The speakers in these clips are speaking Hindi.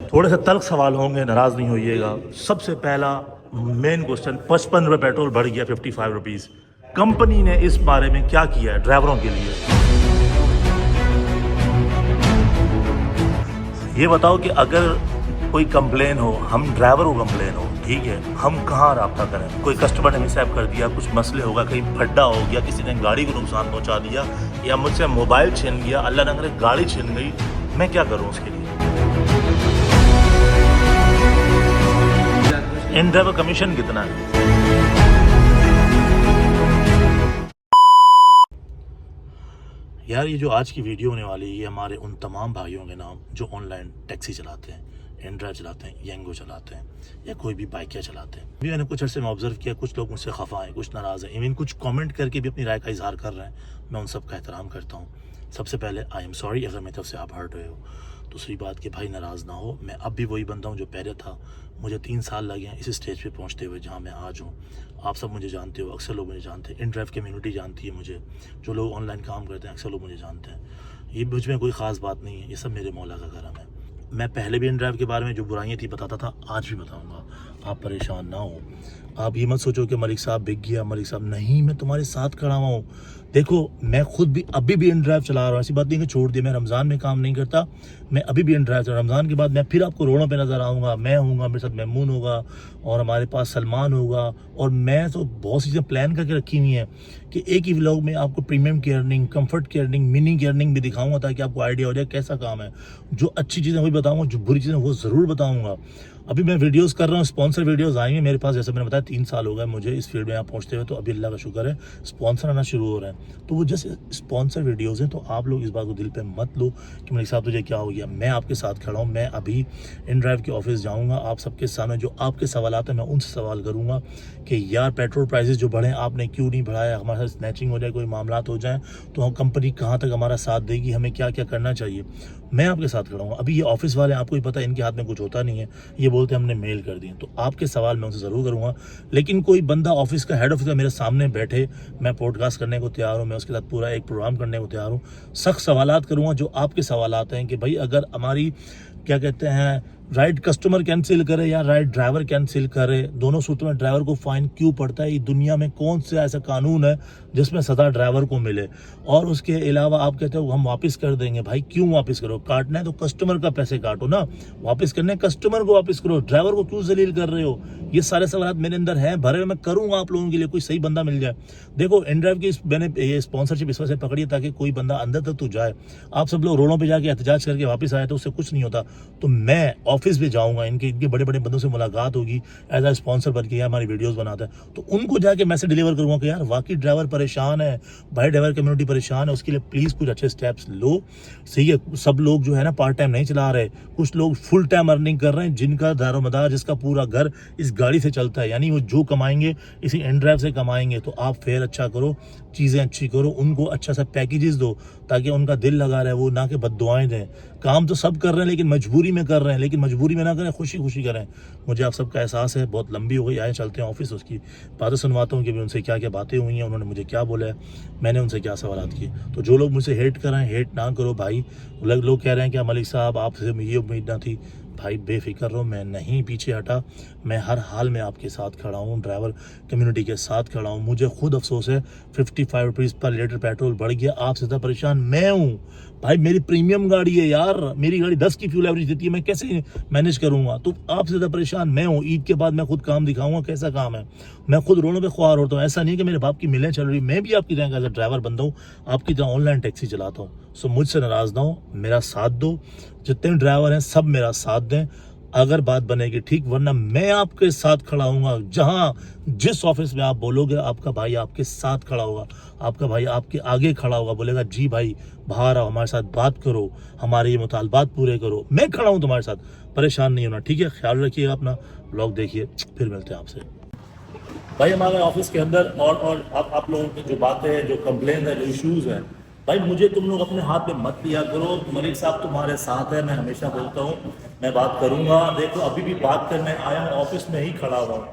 थोड़े से तल्ख सवाल होंगे, नाराज़ नहीं होइएगा। सबसे पहला मेन क्वेश्चन, 55 रुपये पेट्रोल बढ़ गया 55 रुपीज़। कंपनी ने इस बारे में क्या किया है ड्राइवरों के लिए? ये बताओ कि अगर कोई कंप्लेन हो, हम ड्राइवर को कंप्लेन हो, ठीक है, हम कहाँ रब्ता करें? कोई कस्टमर ने मिसहैप कर दिया, कुछ मसले होगा, कहीं फड्डा हो गया, किसी ने गाड़ी को नुकसान पहुंचा दिया, या मुझसे मोबाइल छीन गया, अल्लाह ना करे गाड़ी छीन गई, मैं क्या करूं उसके लिए? इन ड्राइवर कमीशन कितना है? यार ये जो आज की वीडियो होने वाली है, ये हमारे उन तमाम भाइयों के नाम जो ऑनलाइन टैक्सी चलाते हैं, एंड्राइव चलाते हैं, येंगो चलाते हैं, या कोई भी बाइकियाँ चलाते हैं। अभी मैंने कुछ अर्से में ऑब्जर्व किया, कुछ लोग मुझसे खफा हैं, कुछ नाराज़ हैं, इवन कुछ कमेंट करके भी अपनी राय का इजहार कर रहे हैं। मैं उन सब का एहतराम करता हूँ। सबसे पहले आई एम सॉरी अगर मेरी तरफ से आप हर्ट हुए हो। दूसरी बात कि भाई नाराज़ ना हो, मैं अब भी वही बंदा हूँ जो पहले था। मुझे 3 साल लगे हैं इस स्टेज पे पहुँचते हुए जहाँ मैं आज हूँ। आप सब मुझे जानते हो, अक्सर लोग मुझे जानते हैं, इन ड्राइव कम्युनिटी जानती है मुझे, जो लोग ऑनलाइन काम करते हैं अक्सर लोग मुझे जानते हैं। ये मुझ में कोई ख़ास बात नहीं है, ये सब मेरे मौला का करम है। मैं पहले भी इन ड्राइव के बारे में जो बुराइयाँ थी बताता था, आज भी बताऊँगा। आप परेशान ना हो। आप ये मत सोचो कि मलिक साहब बिक गया, मलिक साहब नहीं, मैं तुम्हारे साथ खड़ा हुआ हूँ। देखो मैं खुद भी अभी भी इन ड्राइव चला रहा हूँ, ऐसी बात नहीं कि छोड़ दिया। मैं रमज़ान में काम नहीं करता, मैं अभी भी इन ड्राइव चला। रमज़ान के बाद मैं फिर आपको रोडों पे नज़र आऊँगा, मैं हूँगा, मेरे साथ मेमून होगा और हमारे पास सलमान होगा। और मैं तो बहुत सी चीज़ें प्लान करके रखी हुई हैं कि एक ही व्लॉग में आपको प्रीमियम की अर्निंग, कंफर्ट की अर्निंग, मिनी की अर्निंग भी दिखाऊंगा, ताकि आपको आइडिया हो जाए कैसा काम है। जो अच्छी चीज़ें वही बताऊँगा, जो बुरी चीज़ें वो ज़रूर बताऊँगा। अभी मैं वीडियोस कर रहा हूँ, स्पॉन्सर वीडियोस आई हैं मेरे पास। जैसे मैंने बताया 3 साल हो गए मुझे इस फील्ड में यहाँ पहुँचते हुए, तो अभी अल्लाह का शुक्र है स्पॉन्सर आना शुरू हो रहे हैं। तो वो जैसे स्पॉन्सर वीडियोस हैं, तो आप लोग इस बात को दिल पे मत लो कि मलिक साहब तुझे क्या हो गया। मैं आपके साथ खड़ा हूँ। मैं अभी इन ड्राइव के ऑफिस जाऊँगा, आप सबके सामने जो आपके सवाल हैं मैं उनसे सवाल करूँगा कि यार पेट्रोल प्राइसेस जो बढ़े आपने क्यों नहीं बढ़ाया, हमारे साथ स्नैचिंग हो जाए, कोई मामला हो जाए तो हम कंपनी कहाँ तक हमारा साथ देगी, हमें क्या क्या करना चाहिए। मैं आपके साथ खड़ा हूँ। अभी ये ऑफिस वाले, आपको ही पता है, इनके हाथ में कुछ होता नहीं है, ये बोलते हैं हमने मेल कर दी। तो आपके सवाल मैं उनसे ज़रूर करूँगा, लेकिन कोई बंदा ऑफिस का, हेड ऑफिस का मेरे सामने बैठे, मैं पॉडकास्ट करने को तैयार हूँ, मैं उसके साथ पूरा एक प्रोग्राम करने को तैयार हूँ। सख्त सवालात करूँगा जो आपके सवालात हैं कि भाई अगर हमारी क्या कहते हैं राइट कस्टमर कैंसिल करे या राइट ड्राइवर कैंसिल करे, दोनों सूरतों में ड्राइवर को फाइन क्यों पड़ता है? ये दुनिया में कौन सा ऐसा कानून है जिसमें सज़ा ड्राइवर को मिले? और उसके अलावा आप कहते हो हम वापस कर देंगे। भाई क्यों वापस करो? काटना है तो कस्टमर का पैसे काटो ना, वापस करने कस्टमर को वापस करो, ड्राइवर को क्यों जलील कर रहे हो? ये सारे सवाल मेरे अंदर हैं भरे, मैं करूँगा आप लोगों के लिए, कोई सही बंदा मिल जाए। देखो इन ड्राइव की मैंने ये स्पॉन्सरशिप इस वजह से पकड़ी है ताकि कोई बंदा अंदर तक तो जाए। आप सब लोग रोडों पर जाके एहतजाज करके वापस आए तो उससे कुछ नहीं होता। तो मैं ऑफिस भी जाऊँगा, इनके बड़े बड़े बंदों से मुलाकात होगी, एज आ स्पॉन्सर बन के हमारी वीडियोस बनाता है, तो उनको जाके मैसेज डिलीवर करूँगा कि यार वाकई ड्राइवर परेशान है, भाई ड्राइवर कम्युनिटी परेशान है, उसके लिए प्लीज़ कुछ अच्छे स्टेप्स लो। सही है, सब लोग जो है ना पार्ट टाइम नहीं चला रहे, कुछ लोग फुल टाइम अर्निंग कर रहे हैं, जिनका दारोमदार, जिसका पूरा घर इस गाड़ी से चलता है, यानी वो जो कमाएंगे इसी एंड ड्राइव से कमाएंगे। तो आप फेयर अच्छा करो, चीज़ें अच्छी करो, उनको अच्छा सा पैकेजेस दो ताकि उनका दिल लगा रहे, वो ना कि बद्दुआएं दें। काम तो सब कर रहे हैं लेकिन मजबूरी में कर रहे हैं, लेकिन मजबूरी में ना करें, खुशी खुशी करें। मुझे आप सबका एहसास है, बहुत लंबी हो गई, आए चलते हैं ऑफिस, उसकी बातें सुनवाता हूँ कि उनसे क्या क्या बातें हुई हैं, उन्होंने मुझे क्या बोला है, मैंने उनसे क्या सवाल किए। तो जो लोग मुझसे हेट कर रहे हैं, हेट ना करो भाई। लोग कह रहे हैं कि मलिक साहब आपसे ये उम्मीद ना थी। भाई बेफिक्र रहो, मैं नहीं पीछे हटा, मैं हर हाल में आपके साथ खड़ा हूँ, ड्राइवर कम्युनिटी के साथ खड़ा हूँ। मुझे खुद अफसोस है 55 रुपीज़ पर लीटर पेट्रोल बढ़ गया, आपसे ज़्यादा परेशान मैं हूँ। भाई मेरी प्रीमियम गाड़ी है यार, मेरी गाड़ी 10 की फ्यूल एवरेज देती है, मैं कैसे मैनेज करूँगा? तो आपसे ज़्यादा परेशान मैं हूँ। ईद के बाद मैं खुद काम दिखाऊंगा कैसा काम है। मैं खुद रोडों पे ख्वार होता हूँ, ऐसा नहीं कि मेरे बाप की मिलें चल रही, मैं भी आपकी तरह एज ड्राइवर बंदा हूँ, आपकी तरह ऑनलाइन टैक्सी चलाता हूँ। सो मुझसे नाराज़ ना हो, मेरा साथ दो, जितने ड्राइवर हैं सब मेरा साथ दें अगर बात बनेगी ठीक, वरना मैं आपके साथ खड़ा हूँगा। जहाँ जिस ऑफिस में आप बोलोगे आपका भाई आपके साथ खड़ा होगा, आपका भाई आपके आगे खड़ा होगा, बोलेगा जी भाई बाहर आओ, हमारे साथ बात करो, हमारे ये मुतालबात पूरे करो, मैं खड़ा हूँ तुम्हारे साथ, परेशान नहीं होना। ठीक है, ख्याल रखिएगा अपना, ब्लॉग देखिए, फिर मिलते हैं आपसे। भाई हमारे ऑफिस के अंदर और आप लोगों की जो बातें हैं, जो कंप्लेन है, जो इश्यूज हैं, भाई मुझे तुम लोग अपने हाथ में मत लिया करो। मलिक साहब तुम्हारे साथ है, मैं हमेशा बोलता हूँ, मैं बात करूँगा। देखो अभी भी बात करने आया हूँ, ऑफिस में ही खड़ा हुआ हूँ,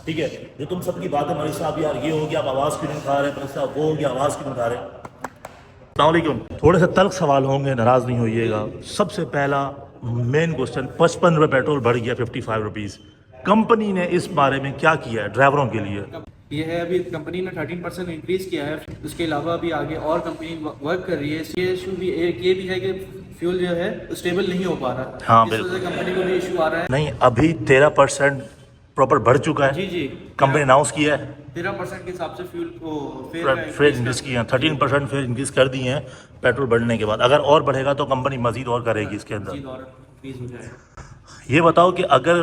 ठीक है। जो तुम सबकी बातें, मलिक साहब यार ये हो गया, आप आवाज़ क्यों नहीं उठा रहे, मलिक साहब वो हो गया, आवाज़ क्यों नहीं उठा रहे। अस्सलाम वालेकुम। थोड़े से तल्ख सवाल होंगे, नाराज़ नहीं होइएगा। सबसे पहला मेन क्वेश्चन, 55 रुपये पेट्रोल बढ़ गया 55 रुपीज़, कंपनी ने इस बारे में क्या किया है ड्राइवरों के लिए? ये है अभी कंपनी ने 13% इंक्रीज किया है। उसके अलावा अभी आगे और कंपनी वर्क कर रही है। ये इशू भी एक ये भी है कि फ्यूल जो है स्टेबल नहीं हो पा रहा। हाँ, इस वजह से कंपनी को भी इशू आ रहा है। नहीं, अभी 13% प्रॉपर बढ़ चुका है। जी जी, कंपनी अनाउंस किया है 13% के हिसाब से फ्यूल को फिर इंक्रीज किया, 13% फिर इंक्रीज कर दिए हैं पेट्रोल बढ़ने के बाद। अगर और बढ़ेगा तो कंपनी मजीद और करेगी इसके अंदर। इंक्रीज हो जाएगा। ये बताओ कि अगर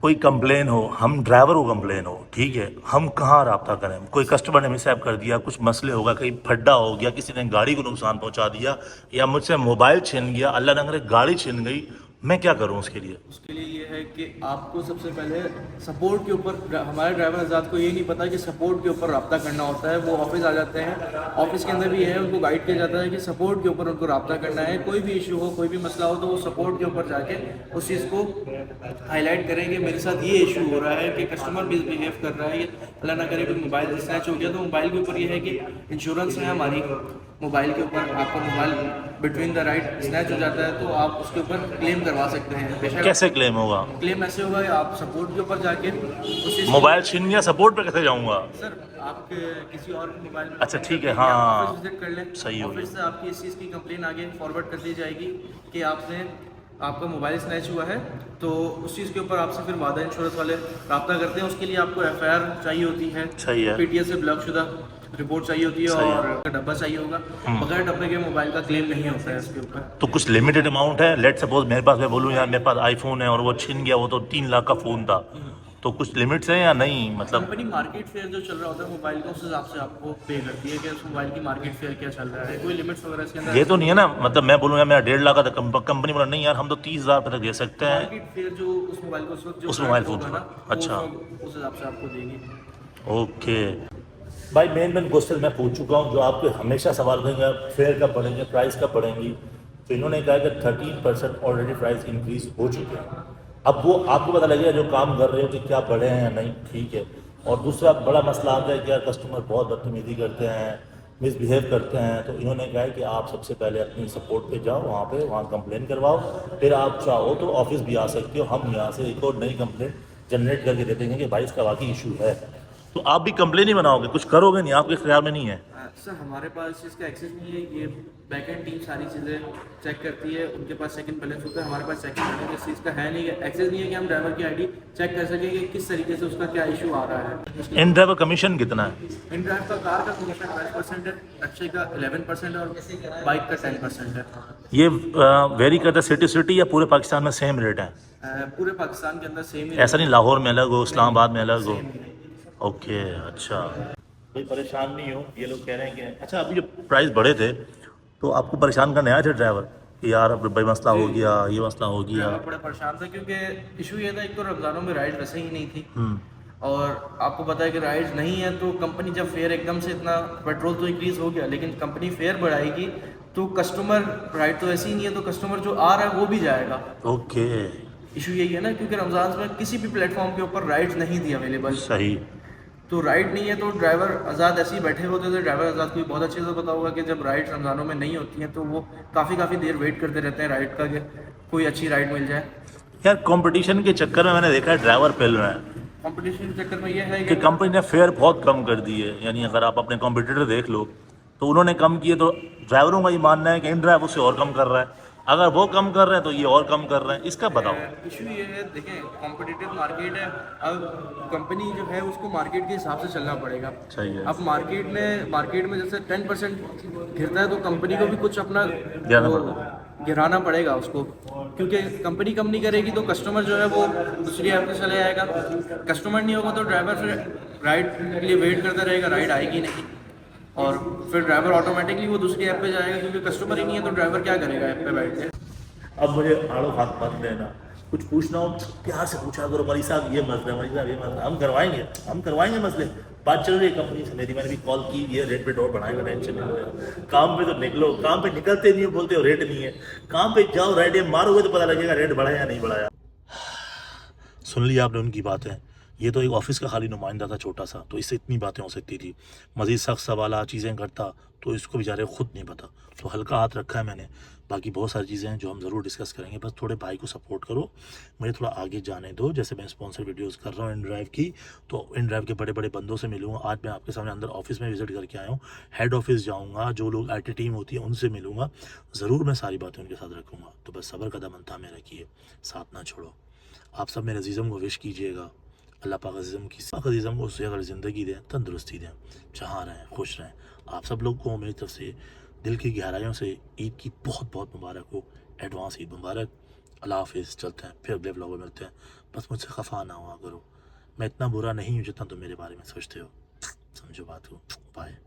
कोई कंप्लेन हो, हम ड्राइवर को कंप्लेन हो, ठीक है, हम कहाँ रब्ता करें? कोई कस्टमर ने मिसहैप कर दिया, कुछ मसले होगा, कहीं फड्डा हो गया, किसी ने गाड़ी को नुकसान पहुंचा दिया, या मुझसे मोबाइल छीन गया, अल्लाह न करे गाड़ी छीन गई, मैं क्या करूं उसके लिए? उसके लिए ये है कि आपको सबसे पहले सपोर्ट के ऊपर, हमारे ड्राइवर आज़ाद को ये नहीं पता कि सपोर्ट के ऊपर रब्ता करना होता है। वो ऑफिस आ जाते हैं, ऑफिस के अंदर भी है, उनको गाइड किया जाता है कि सपोर्ट के ऊपर उनको रब्ता करना है। कोई भी इशू हो, कोई भी मसला हो, तो वो सपोर्ट के ऊपर जाके उस चीज़ को हाईलाइट करेंगे। मेरे साथ ये इशू हो रहा है कि कस्टमर मिसबिहेव कर रहा है, अल्लाह ना करे कोई मोबाइल स्नैच हो गया, तो मोबाइल के ऊपर ये है कि इंश्योरेंस है हमारी मोबाइल के ऊपर। आपका mobile between the right snatch हो जाता है तो आप उसके ऊपर क्लेम करवा सकते हैं। बेशक कैसे क्लेम होगा? क्लेम ऐसे होगा कि आप सपोर्ट के ऊपर जाके उस चीज़ मोबाइल छीन गया, सपोर्ट पे कैसे जाऊंगा? सर आप किसी और के मोबाइल में अच्छा, ठीक है, हाँ, ऑफिस विजिट कर लें, सही हो ऑफिस से आपकी इस चीज़ की कंप्लेन आगे फॉरवर्ड कर दी जाएगी कि आपका मोबाइल स्नैच हुआ है। तो उस चीज़ के ऊपर आपसे फिर वादा इंश्योरेंस वाले रब्ता करते हैं। उसके लिए आपको FIR चाहिए होती है, सही है, PTS से ब्लॉक शुदा रिपोर्ट चाहिए होती है, और डब्बा चाहिए होगा। बगैर डब्बे के मोबाइल का क्लेम नहीं होता है इसके ऊपर। तो कुछ लिमिटेड अमाउंट है? लेट सपोज मेरे पास, मैं बोलूँ यार मेरे पास आईफोन है और वो छिन गया, वो तो 3 लाख का फ़ोन था, तो कुछ लिमिट्स हैं या नहीं? मतलब कंपनी मार्केट फेयर जो चल रहा होता है मोबाइल का, उस हिसाब से आपको पे करती है कि उस मोबाइल की मार्केट फेयर क्या चल रहा है। कोई लिमिट्स वगैरह इसके अंदर ये तो नहीं है ना, मतलब मैं बोलूँ यार मेरा 1.5 लाख का था, कंपनी बोला नहीं यार हम तो 30,000 रुपये तक दे सकते हैं। मार्केट फेयर जो उस मोबाइल को उस वक्त जो उस मोबाइल होगा फोन ना, का, अच्छा, उस हिसाब से आपको देगी। ओके भाई, मेन क्वेश्चन मैं पूछ चुका हूँ जो आपके हमेशा सवाल करेंगे, फेयर कब बढ़ेंगे, प्राइस कब बढ़ेंगी? तो इन्होंने कहा कि 13% ऑलरेडी प्राइस इंक्रीज हो चुके हैं। अब वो आपको पता लगेगा जो काम कर रहे हो कि क्या बढ़े हैं या नहीं, ठीक है। और दूसरा बड़ा मसला आता है कि यार कस्टमर बहुत बदतमीजी करते हैं, मिसबिहेव करते हैं, तो इन्होंने कहा है कि आप सबसे पहले अपनी सपोर्ट पे जाओ, वहाँ कंप्लेन करवाओ, फिर आप चाहो तो ऑफिस भी आ सकते हो, हम यहाँ से एक और नई कंप्लेन जनरेट करके दे देंगे कि भाई इसका वाकई इशू है। तो आप भी कंप्लेन ही बनाओगे, कुछ करोगे नहीं? आपके ख्याल में नहीं है? सर हमारे पास इस चीज़ का एक्सेस नहीं है। ये बैकएंड टीम सारी चीज़ें चेक करती है, उनके पास सेकंड बैलेंस होता है, हमारे पास सेकंड बैलेंस इस चीज़ का है नहीं है। एक्सेस नहीं है कि हम ड्राइवर की आईडी चेक कर सकें कि किस तरीके से उसका क्या इशू आ रहा है। इन ड्राइवर कमीशन कितना है? इन ड्राइव का कार का कमीशन 12% है, टैक्सी का 11% और बाइक का 10% है। ये वेरी करता है सिटी सिटी या पूरे पाकिस्तान में सेम रेट है? पूरे पाकिस्तान के अंदर सेम ही, ऐसा नहीं लाहौर में अलग हो, इस्लामाबाद में अलग हो? ओके, अच्छा, कोई परेशान नहीं हो। ये लोग कह रहे हैं कि अच्छा अभी जो प्राइस बढ़े थे तो आपको परेशान करने आए थे ड्राइवर कि यार अब भाई मसला हो गया, ये मसला हो गया? बड़ा परेशान था क्योंकि इशू ये था, एक तो रमज़ानों में राइड वैसे ही नहीं थी, और आपको पता है कि राइड्स नहीं है तो कंपनी जब फेयर एकदम से इतना, पेट्रोल तो इंक्रीज़ हो गया लेकिन कंपनी फेयर बढ़ाएगी तो कस्टमर, राइड तो ऐसी ही नहीं है तो कस्टमर जो आ रहा है वो भी जाएगा। ओके, इशू यही है ना, क्योंकि रमज़ान में किसी भी प्लेटफॉर्म के ऊपर राइड्स नहीं थी अवेलेबल, सही। तो राइड नहीं है तो ड्राइवर आज़ाद ऐसे ही बैठे होते थे। ड्राइवर आज़ाद को बहुत अच्छे से पता होगा कि जब राइड रमज़ानों में नहीं होती हैं तो वो काफ़ी देर वेट करते रहते हैं राइड का, कि कोई अच्छी राइड मिल जाए। यार कंपटीशन के चक्कर में मैंने देखा है ड्राइवर फैल रहे हैं कंपटीशन के चक्कर में ये है कि कंपनी ने फेयर बहुत कम कर दी है। यानी अगर आप अपने कॉम्पिटिटर देख लो तो उन्होंने कम किए, तो ड्राइवरों का ये मानना है कि इन ड्राइवर से और कम कर रहा है, अगर वो कम कर रहे हैं तो ये और कम कर रहे हैं। इसका बताओ। इशू ये है, देखें कॉम्पिटिटिव मार्केट है, अब कंपनी जो है उसको मार्केट के हिसाब से चलना पड़ेगा। सही है। अब मार्केट में जैसे 10% गिरता है तो कंपनी को भी कुछ अपना गिराना पड़ेगा उसको, क्योंकि कंपनी कम नहीं करेगी तो कस्टमर जो है वो दूसरी ऐप पे चले जाएगा। कस्टमर नहीं होगा तो ड्राइवर फिर राइड के लिए वेट करता रहेगा, राइड आएगी नहीं, और फिर ड्राइवर ऑटोमेटिकली वो दूसरी ऐप पे जाएगा, क्योंकि कस्टमर ही नहीं है तो ड्राइवर क्या करेगा ऐप पे बैठ के। अब मुझे आड़ो हाथ मत देना, कुछ पूछना हो प्यार से पूछा करो, मरी साहब ये मसला, मरी साहब ये मसला, हम करवाएंगे मसले। बात चल रही है कंपनी से मेरी, मैंने भी कॉल की, ये रेट पे और बढ़ाएगा, टेंशन नहीं होगा। काम पे तो निकलो, काम पे निकलते नहीं हो, बोलते हो रेट नहीं है। काम पे जाओ, राइड मारोगे तो पता लगेगा रेट बढ़ा या नहीं बढ़ाया। सुन लिया आपने उनकी बातें। ये तो एक ऑफिस का खाली नुमाइंदा था छोटा सा, तो इससे इतनी बातें हो सकती थी। मज़ीद सख्त सवाल चीज़ें करता तो इसको बेचारे खुद नहीं पता, तो हल्का हाथ रखा है मैंने। बाकी बहुत सारी चीज़ें हैं जो हम ज़रूर डिस्कस करेंगे, बस थोड़े भाई को सपोर्ट करो, मुझे थोड़ा आगे जाने दो। जैसे मैं स्पॉन्सर वीडियोस कर रहा हूँ InDrive की, तो InDrive के बड़े बड़े बंदों से मिलूंगा। आज मैं आपके सामने अंदर ऑफिस में विजिट करके आया हूँ, हेड ऑफिस जाऊँगा, जो लोग IT टीम होती है उनसे मिलूंगा, ज़रूर मैं सारी बातें उनके साथ रखूँगा। तो बस सब्र का दामन थामे रखिए, साथ ना छोड़ो। आप सब मेरे अजीज़म को विश कीजिएगा, अल्लाह पाक अज़ीज़म को सेहत और ज़िंदगी दें, तंदुरुस्ती दें, जहाँ रहें खुश रहें। आप सब लोग को मेरी तरफ से दिल की गहराइयों से ईद की बहुत बहुत मुबारक हो, एडवांस ईद मुबारक। अल्लाह हाफिज़, चलते हैं फिर अगले व्लॉग में मिलते हैं। बस मुझसे खफा ना हुआ करो, मैं इतना बुरा नहीं हूँ जितना तुम मेरे बारे में सोचते हो। समझो बात को, बाय।